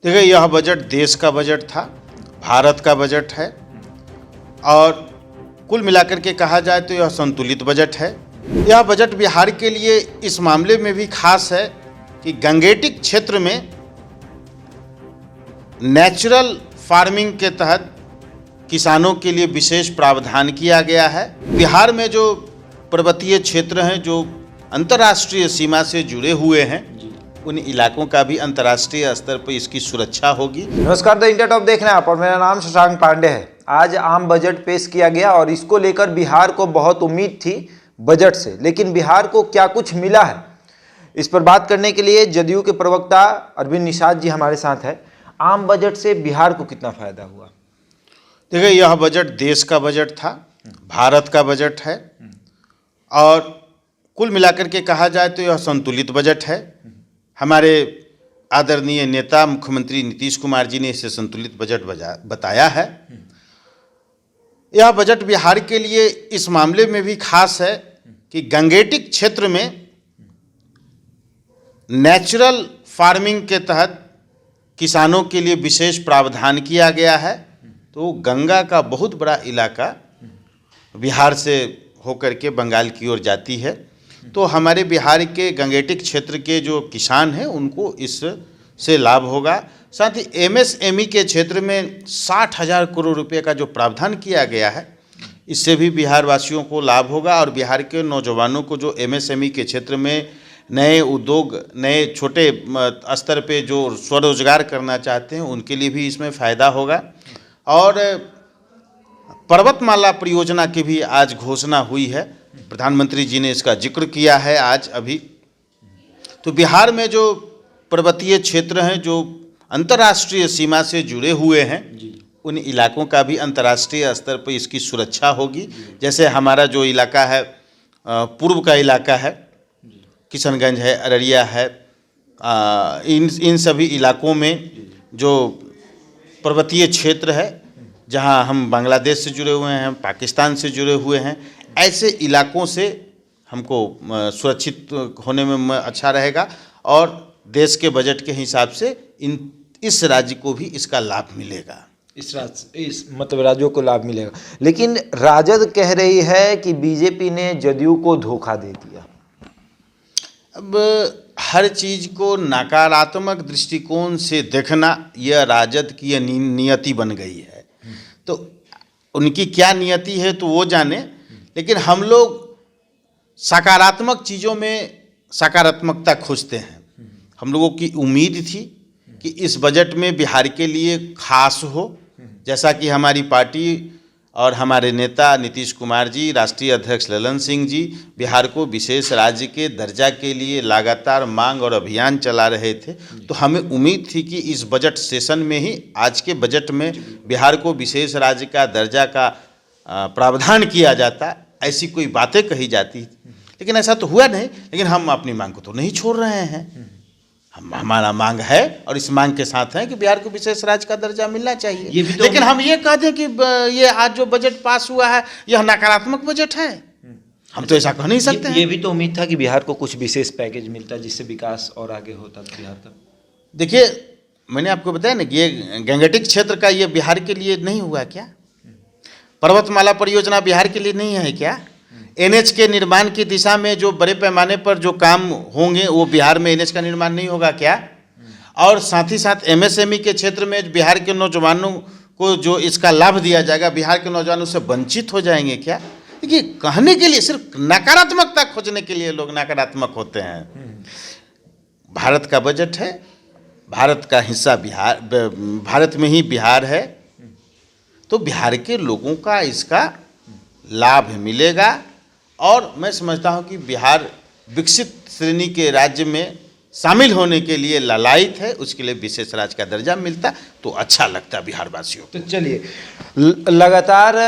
देखिए, यह बजट देश का बजट था, भारत का बजट है और कुल मिलाकर के कहा जाए तो यह संतुलित बजट है। यह बजट बिहार के लिए इस मामले में भी खास है कि गंगेटिक क्षेत्र में नेचुरल फार्मिंग के तहत किसानों के लिए विशेष प्रावधान किया गया है। बिहार में जो पर्वतीय क्षेत्र हैं जो अंतर्राष्ट्रीय सीमा से जुड़े हुए हैं, उन इलाकों का भी अंतर्राष्ट्रीय स्तर पर इसकी सुरक्षा होगी। नमस्कार, द इंडिया टॉप देख रहे हैं आप और मेरा नाम शशांक पांडे है। आज आम बजट पेश किया गया और इसको लेकर बिहार को बहुत उम्मीद थी बजट से, लेकिन बिहार को क्या कुछ मिला है, इस पर बात करने के लिए जदयू के प्रवक्ता अरविंद निषाद जी हमारे साथ है। आम बजट से बिहार को कितना फायदा हुआ? देखिए, यह बजट देश का बजट था, भारत का बजट है और कुल मिलाकर के कहा जाए तो यह संतुलित बजट है। हमारे आदरणीय नेता मुख्यमंत्री नीतीश कुमार जी ने इसे संतुलित बजट बताया है। यह बजट बिहार के लिए इस मामले में भी खास है कि गंगेटिक क्षेत्र में नेचुरल फार्मिंग के तहत किसानों के लिए विशेष प्रावधान किया गया है। तो गंगा का बहुत बड़ा इलाका बिहार से होकर के बंगाल की ओर जाती है, तो हमारे बिहार के गंगेटिक क्षेत्र के जो किसान हैं उनको इससे लाभ होगा। साथ ही एमएसएमई के क्षेत्र में 60,000 करोड़ रुपए का जो प्रावधान किया गया है, इससे भी बिहार वासियों को लाभ होगा और बिहार के नौजवानों को जो एमएसएमई के क्षेत्र में नए उद्योग, नए छोटे स्तर पे जो स्वरोजगार करना चाहते हैं, उनके लिए भी इसमें फ़ायदा होगा। और पर्वतमाला परियोजना की भी आज घोषणा हुई है, प्रधानमंत्री जी ने इसका जिक्र किया है आज अभी। तो बिहार में जो पर्वतीय क्षेत्र हैं जो अंतर्राष्ट्रीय सीमा से जुड़े हुए हैं, उन इलाकों का भी अंतर्राष्ट्रीय स्तर पर इसकी सुरक्षा होगी। जैसे हमारा जो इलाका है, पूर्व का इलाका है, किशनगंज है, अररिया है, इन सभी इलाकों में जो पर्वतीय क्षेत्र है जहां हम बांग्लादेश से जुड़े हुए हैं, पाकिस्तान से जुड़े हुए हैं, ऐसे इलाकों से हमको सुरक्षित होने में अच्छा रहेगा और देश के बजट के हिसाब से इस राज्य को भी इसका लाभ मिलेगा। इस मतलब राज्यों को लाभ मिलेगा। लेकिन राजद कह रही है कि बीजेपी ने जदयू को धोखा दे दिया। अब हर चीज़ को नकारात्मक दृष्टिकोण से देखना यह राजद की नियति बन गई है। तो उनकी क्या नियति है तो वो जाने, लेकिन हम लोग सकारात्मक चीज़ों में सकारात्मकता खोजते हैं। हम लोगों की उम्मीद थी कि इस बजट में बिहार के लिए खास हो, जैसा कि हमारी पार्टी और हमारे नेता नीतीश कुमार जी, राष्ट्रीय अध्यक्ष ललन सिंह जी बिहार को विशेष राज्य के दर्जा के लिए लगातार मांग और अभियान चला रहे थे। तो हमें उम्मीद थी कि इस बजट सेशन में ही, आज के बजट में बिहार को विशेष राज्य का दर्जा का प्रावधान किया जाता, ऐसी कोई बातें कही जाती, लेकिन ऐसा तो हुआ नहीं। लेकिन हम अपनी मांग को तो नहीं छोड़ रहे हैं। हमारा मांग है और इस मांग के साथ है कि बिहार को विशेष राज्य का दर्जा मिलना चाहिए। तो लेकिन हम ये कह दें कि ये आज जो बजट पास हुआ है यह नकारात्मक बजट है, हम तो ऐसा कह नहीं सकते। ये भी तो उम्मीद था कि बिहार को कुछ विशेष पैकेज मिलता जिससे विकास और आगे होता बिहार का। देखिए, मैंने आपको बताया ना कि ये गंगेटिक क्षेत्र का ये बिहार के लिए नहीं हुआ क्या? पर्वतमाला परियोजना बिहार के लिए नहीं है क्या? एनएच के निर्माण की दिशा में जो बड़े पैमाने पर जो काम होंगे वो बिहार में एनएच का निर्माण नहीं होगा क्या? और साथ ही साथ एमएसएमई के क्षेत्र में बिहार के नौजवानों को जो इसका लाभ दिया जाएगा, बिहार के नौजवानों से वंचित हो जाएंगे क्या? देखिए, कहने के लिए सिर्फ नकारात्मकता खोजने के लिए लोग नकारात्मक होते हैं। भारत का बजट है, भारत का हिस्सा बिहार, भारत में ही बिहार है, तो बिहार के लोगों का इसका लाभ मिलेगा। और मैं समझता हूं कि बिहार विकसित श्रेणी के राज्य में शामिल होने के लिए लालायित है। उसके लिए विशेष राज्य का दर्जा मिलता तो अच्छा लगता बिहार वासियों को। तो चलिए, लगातार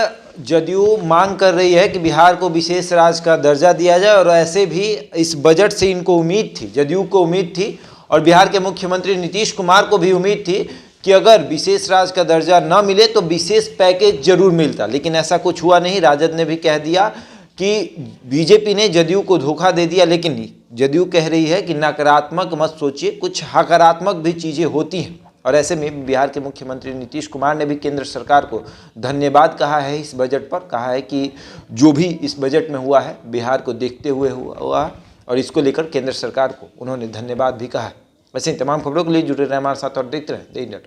जदयू मांग कर रही है कि बिहार को विशेष राज्य का दर्जा दिया जाए और ऐसे भी इस बजट से इनको उम्मीद थी, जदयू को उम्मीद थी और बिहार के मुख्यमंत्री नीतीश कुमार को भी उम्मीद थी कि अगर विशेष राज्य का दर्जा न मिले तो विशेष पैकेज जरूर मिलता। लेकिन ऐसा कुछ हुआ नहीं। राजद ने भी कह दिया कि बीजेपी ने जदयू को धोखा दे दिया। लेकिन जदयू कह रही है कि नकारात्मक मत सोचिए, कुछ सकारात्मक भी चीज़ें होती हैं। और ऐसे में बिहार के मुख्यमंत्री नीतीश कुमार ने भी केंद्र सरकार को धन्यवाद कहा है इस बजट पर। कहा है कि जो भी इस बजट में हुआ है बिहार को देखते हुए हुआ है और इसको लेकर केंद्र सरकार को उन्होंने धन्यवाद भी कहा है। वैसे तमाम खबरों के लिए जुड़े रहें हमारे साथ और देखते रहें द इंडिया।